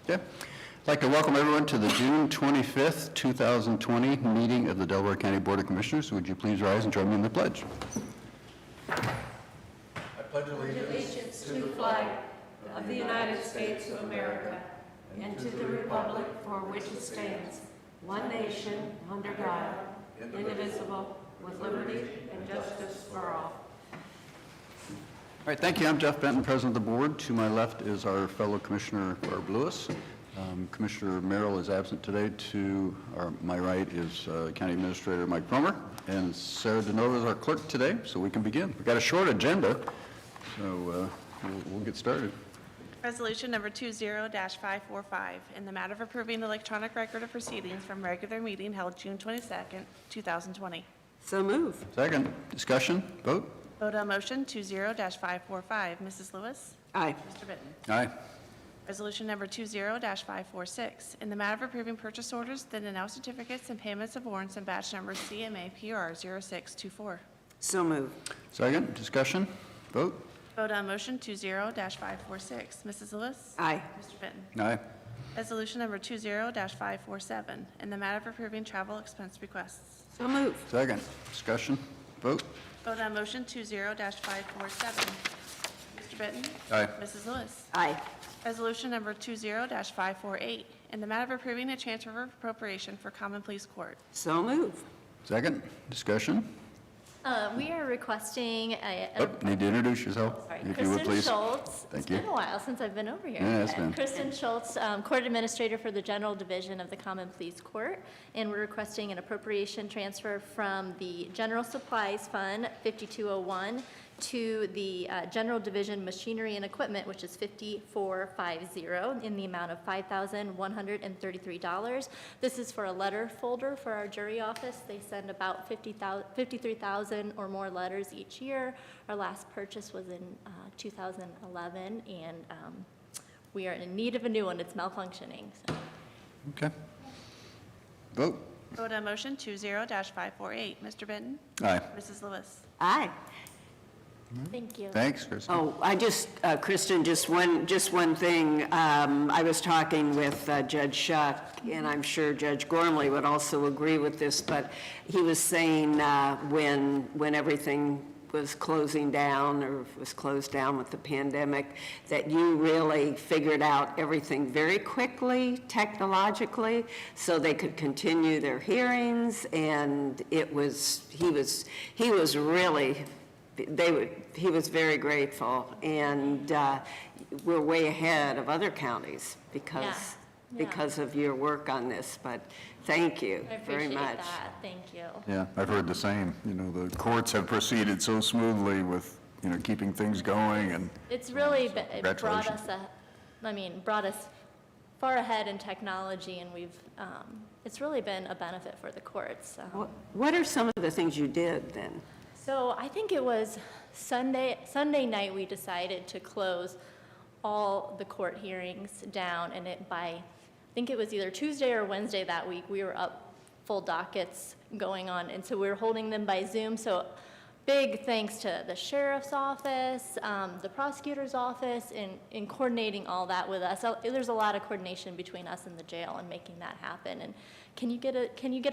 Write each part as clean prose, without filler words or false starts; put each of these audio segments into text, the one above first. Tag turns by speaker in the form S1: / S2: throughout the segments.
S1: Okay. I'd like to welcome everyone to the June 25th, 2020 meeting of the Delaware County Board of Commissioners. Would you please rise and join me in the pledge?
S2: I pledge allegiance to the flag of the United States of America and to the republic for which it stands, one nation, under God, indivisible, with liberty and justice for all.
S1: All right, thank you. I'm Jeff Benton, President of the Board. To my left is our fellow Commissioner, Barb Lewis. Commissioner Merrill is absent today. To my right is County Administrator Mike Cromer, and Sarah DeNova is our clerk today, so we can begin. We've got a short agenda, so we'll get started.
S3: Resolution number 20-545, in the matter of approving electronic record of proceedings from regular meeting held June 22nd, 2020.
S2: So move.
S1: Second, discussion, vote.
S3: Vote on motion 20-545. Mrs. Lewis?
S2: Aye.
S3: Mr. Benton?
S1: Aye.
S3: Resolution number 20-546, in the matter of approving purchase orders, then and now certificates and payments of warrants and batch number CMA PR 0624.
S2: So move.
S1: Second, discussion, vote.
S3: Vote on motion 20-546. Mrs. Lewis?
S2: Aye.
S3: Mr. Benton?
S1: Aye.
S3: Resolution number 20-547, in the matter of approving travel expense requests.
S2: So move.
S1: Second, discussion, vote.
S3: Vote on motion 20-547. Mr. Benton?
S1: Aye.
S3: Mrs. Lewis?
S2: Aye.
S3: Resolution number 20-548, in the matter of approving a transfer of appropriation for Common Pleas Court.
S2: So move.
S1: Second, discussion.
S4: We are requesting
S1: Need to introduce yourself,
S4: sorry,
S1: if you would,
S4: Kristen
S1: please.
S4: Schultz.
S1: Thank
S4: It's
S1: you.
S4: been a while since I've been over here.
S1: Yeah, it's been.
S4: Kristen Schultz, Court Administrator for the General Division of the Common Pleas Court, and we're requesting an appropriation transfer from the General Supplies Fund 5201 to the General Division Machinery and Equipment, which is 5450, in the amount of $5,133. This is for a letter folder for our jury office. They send about 53,000 or more letters each year. Our last purchase was in 2011, and we are in need of a new one. It's malfunctioning. So.
S1: Okay. Vote.
S3: Vote on motion 20-548. Mr. Benton?
S1: Aye.
S3: Mrs. Lewis?
S2: Aye.
S4: Thank you.
S1: Thanks, Kristen.
S2: Oh, I just, Kristen, just one thing. I was talking with Judge Schuck, and I'm sure Judge Gormley would also agree with this, but he was saying when everything was closing down or was closed down with the pandemic, that you really figured out everything very quickly technologically so they could continue their hearings, and he was really, he was very grateful, and we're way ahead of other counties because of your work on this, but thank you
S4: I
S2: very
S4: appreciate
S2: much.
S4: that. Thank you.
S5: Yeah, I've heard the same. You know, the courts have proceeded so smoothly with, you know, keeping things going, and
S4: It's really it brought
S5: Congratulations.
S4: us brought us far ahead in technology, and we've it's really been a benefit for the courts.
S2: What are some of the things you did then?
S4: So I think it was Sunday night we decided to close all the court hearings down, and I think it was either Tuesday or Wednesday that week, we were up full dockets going on, and so we were holding them by Zoom. So big thanks to the sheriff's office, the prosecutor's office, in coordinating all that with us. So there's a lot of coordination between us and the jail in making that happen. And can you get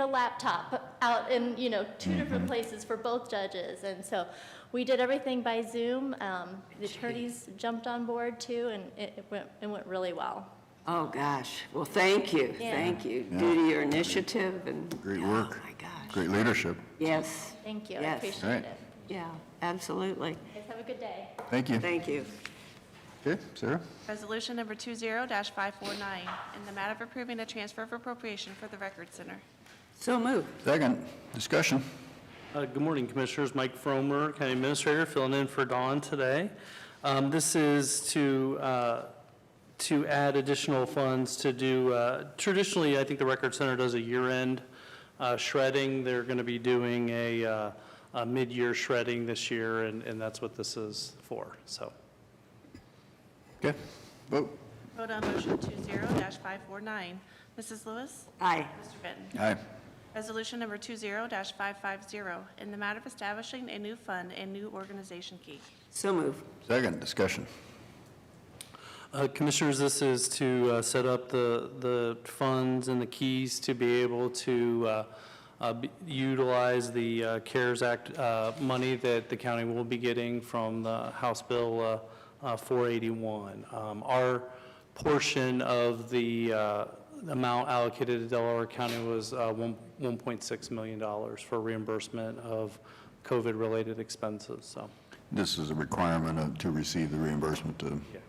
S4: a laptop out in two different places for both judges? And so we did everything by Zoom. The attorneys jumped on board too, and it went really well.
S2: Oh, gosh. Well, thank you.
S4: Yeah.
S2: Thank you.
S1: Yeah.
S2: Due to your initiative and...
S5: great work.
S2: Oh, my gosh.
S5: Great leadership.
S2: Yes.
S4: Thank you. I
S2: Yes.
S4: appreciate
S1: Right.
S4: it.
S2: Yeah, absolutely.
S4: You guys have a good day.
S1: Thank you.
S2: Thank you.
S1: Okay, Sarah?
S3: Resolution number 20-549, in the matter of approving a transfer of appropriation for the Record Center.
S2: So moved.
S1: Second, discussion.
S6: Good morning, Commissioners. Mike Fromer, County Administrator, filling in for Dawn today. This is to add additional funds to do, traditionally, I think the Record Center does a year-end shredding. They're going to be doing a mid-year shredding this year, and that's what this is for. So,
S1: Okay, vote.
S3: Vote on motion 20-549. Mrs. Lewis?
S2: Aye.
S3: Mr. Benton?
S1: Aye.
S3: Resolution number 20-550, in the matter of establishing a new fund and new organization key.
S2: So moved.
S1: Second, discussion.
S6: Commissioners, this is to set up the funds and the keys to be able to utilize the CARES Act money that the county will be getting from the House Bill 481. Our portion of the amount allocated to Delaware County was $1.6 million for reimbursement of COVID-related expenses, so.
S5: This is a requirement to receive the reimbursement to
S6: Yeah.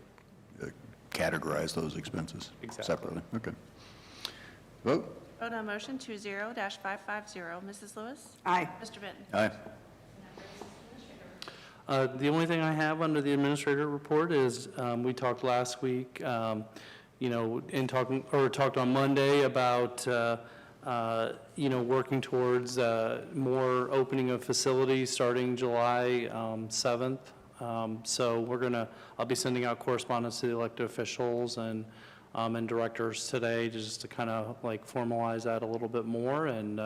S5: categorize those expenses
S6: Exactly.
S5: separately. Okay. Vote?
S3: Vote on motion 20-550. Mrs. Lewis?
S2: Aye.
S3: Mr. Benton?
S5: Aye.
S6: The only thing I have under the administrator report is, we talked last week, talked on Monday about, working towards more opening of facilities starting July 7th. So I'll be sending out correspondence to the elected officials and directors today just to kind of like formalize that a little bit more. And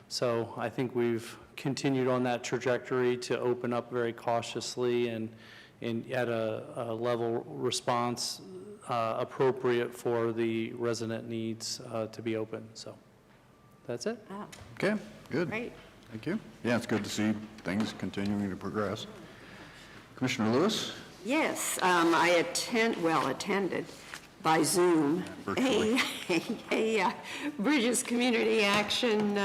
S6: so I think we've continued on that trajectory to open up very cautiously and at a level response appropriate for the resident needs to be open. So that's it.
S2: Oh,
S5: Okay, good.
S2: great.
S5: Thank you. Yeah, it's good to see things continuing to progress. Commissioner Lewis?
S2: Yes, I attended by Zoom
S5: Virtually.
S2: a Bridges Community Action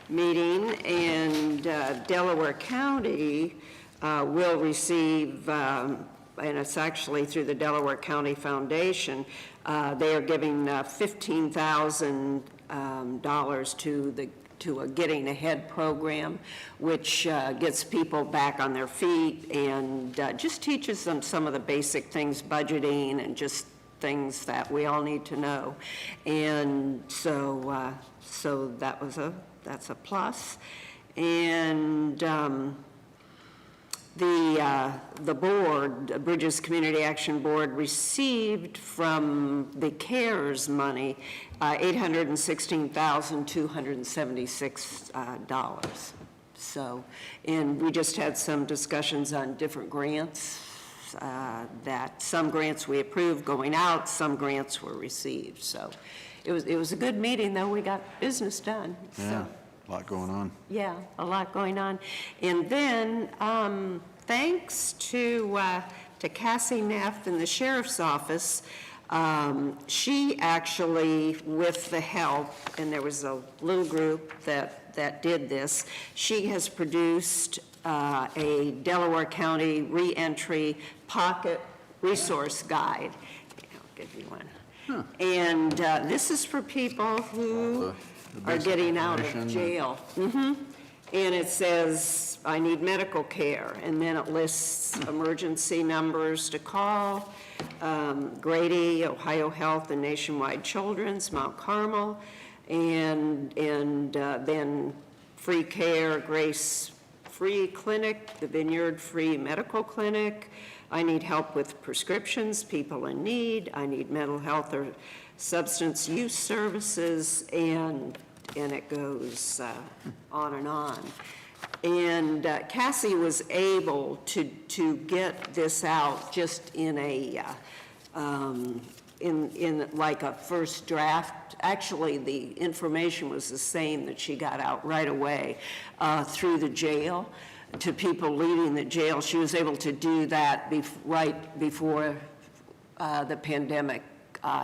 S2: meeting, and Delaware County will receive, and it's actually through the Delaware County Foundation, they are giving $15,000 to a Getting Ahead program, which gets people back on their feet and just teaches them some of the basic things, budgeting and just things that we all need to know. And so that's a plus. And the board, Bridges Community Action Board, received from the CARES money $816,276. So, and we just had some discussions on different grants, that some grants we approved going out, some grants were received. So it was a good meeting, though. We got business done.
S5: Yeah,
S2: So,
S5: a lot going on.
S2: yeah, a lot going on. And then, thanks to Cassie Neff in the sheriff's office, she actually, with the help, and there was a little group that did this, she has produced a Delaware County reentry pocket resource guide. I'll give you one. And this is for people who
S1: The
S2: are
S1: basic
S2: getting out of
S1: information.
S2: jail. And it says, I need medical care, and then it lists emergency numbers to call, Grady, Ohio Health, and Nationwide Children's, Mount Carmel, and then Free Care, Grace Free Clinic, the Vineyard Free Medical Clinic. I need help with prescriptions, people in need. I need mental health or substance use services, and it goes on and on. And Cassie was able to get this out just in a in like a first draft. Actually, the information was the same that she got out right away through the jail to people leaving the jail. She was able to do that right before the pandemic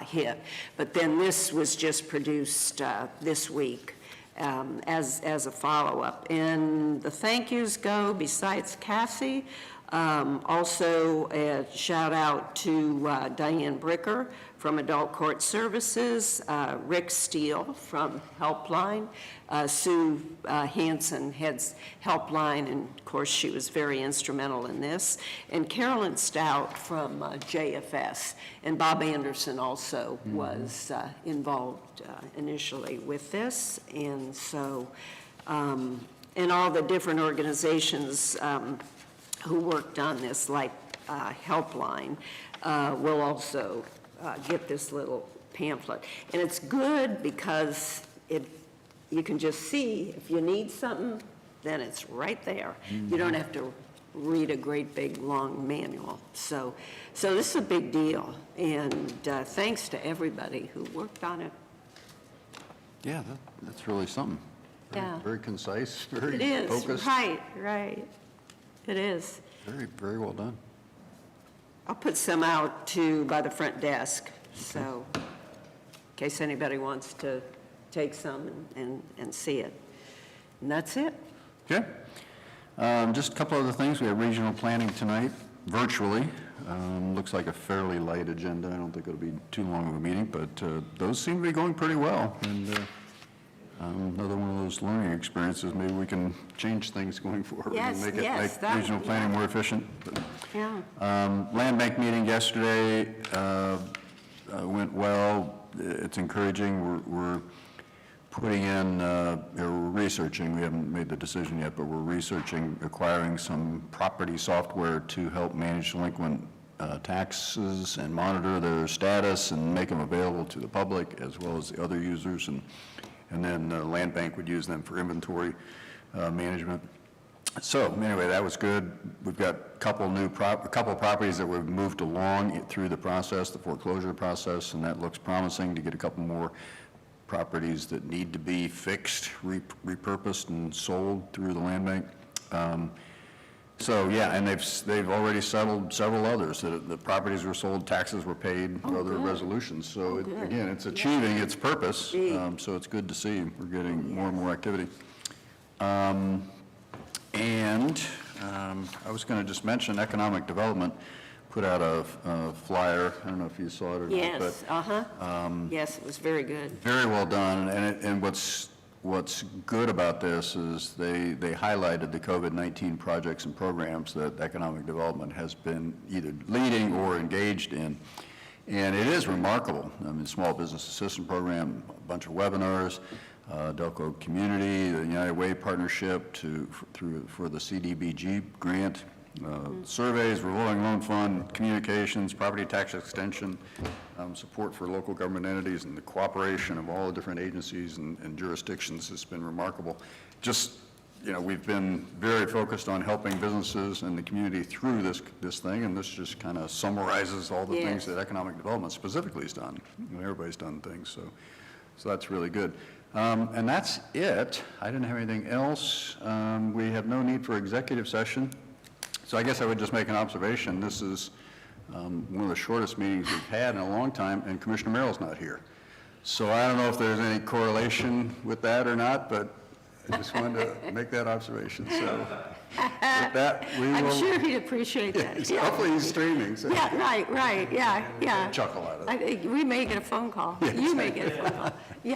S2: hit. But then this was just produced this week as a follow-up. And the thank yous go, besides Cassie, also a shout out to Diane Bricker from Adult Court Services, Rick Steele from Helpline, Sue Hansen heads Helpline, and of course she was very instrumental in this, and Carolyn Stout from JFS, and Bob Anderson also was involved initially with this, and so, and all the different organizations who worked on this, like Helpline, will also get this little pamphlet. And it's good because you can just see if you need something, then it's right there. You don't have to read a great big, long manual. So this is a big deal, and thanks to everybody who worked on it.
S1: Yeah, that's really something.
S2: Yeah.
S1: Very concise, very
S2: It is,
S1: focused.
S2: right. It is.
S1: Very, very well done.
S2: I'll put some out too by the front desk, so in case anybody wants to take some and see it. And that's it.
S1: Okay. Just a couple other things. We have regional planning tonight, virtually. Looks like a fairly light agenda. I don't think it'll be too long of a meeting, but those seem to be going pretty well. And another one of those learning experiences. Maybe we can change things going forward and make regional planning more efficient. But,
S2: Yeah.
S1: Land bank meeting yesterday went well. It's encouraging. We're putting in, we're researching, we haven't made the decision yet, but we're researching acquiring some property software to help manage delinquent taxes and monitor their status and make them available to the public as well as the other users. And then Land Bank would use them for inventory management. So anyway, that was good. We've got a couple properties that we've moved along through the process, the foreclosure process, and that looks promising to get a couple more properties that need to be fixed, repurposed, and sold through the land bank. So yeah, and they've already settled several others. The properties were sold, taxes were paid, other resolutions. So again, it's achieving its purpose. So it's good to see we're getting more and more activity. And I was going to just mention economic development put out a flyer. I don't know if you saw it or not, but
S2: Yes, yes, it was very good.
S1: very well done. And what's good about this is they highlighted the COVID-19 projects and programs that economic development has been either leading or engaged in. And it is remarkable. I mean, Small Business Assistance Program, a bunch of webinars, Delco Community, the United Way Partnership for the CDBG grant, surveys, revolving loan fund, communications, property tax extension, support for local government entities, and the cooperation of all the different agencies and jurisdictions has been remarkable. Just, we've been very focused on helping businesses and the community through this thing, and this just kind of summarizes all the things that economic development specifically has done. Everybody's done things, so that's really good. And that's it. I didn't have anything else. We have no need for executive session. So I guess I would just make an observation. This is one of the shortest meetings we've had in a long time, and Commissioner Merrill's not here. So I don't know if there's any correlation with that or not, but I just wanted to make that observation. So with that, we will...
S2: I'm sure he'd appreciate that. Yeah.
S1: Hopefully he's streaming. So
S2: Yeah, right, yeah.
S1: chuckle out of it.
S2: I think we may get a phone call. You may get a phone call. Yeah.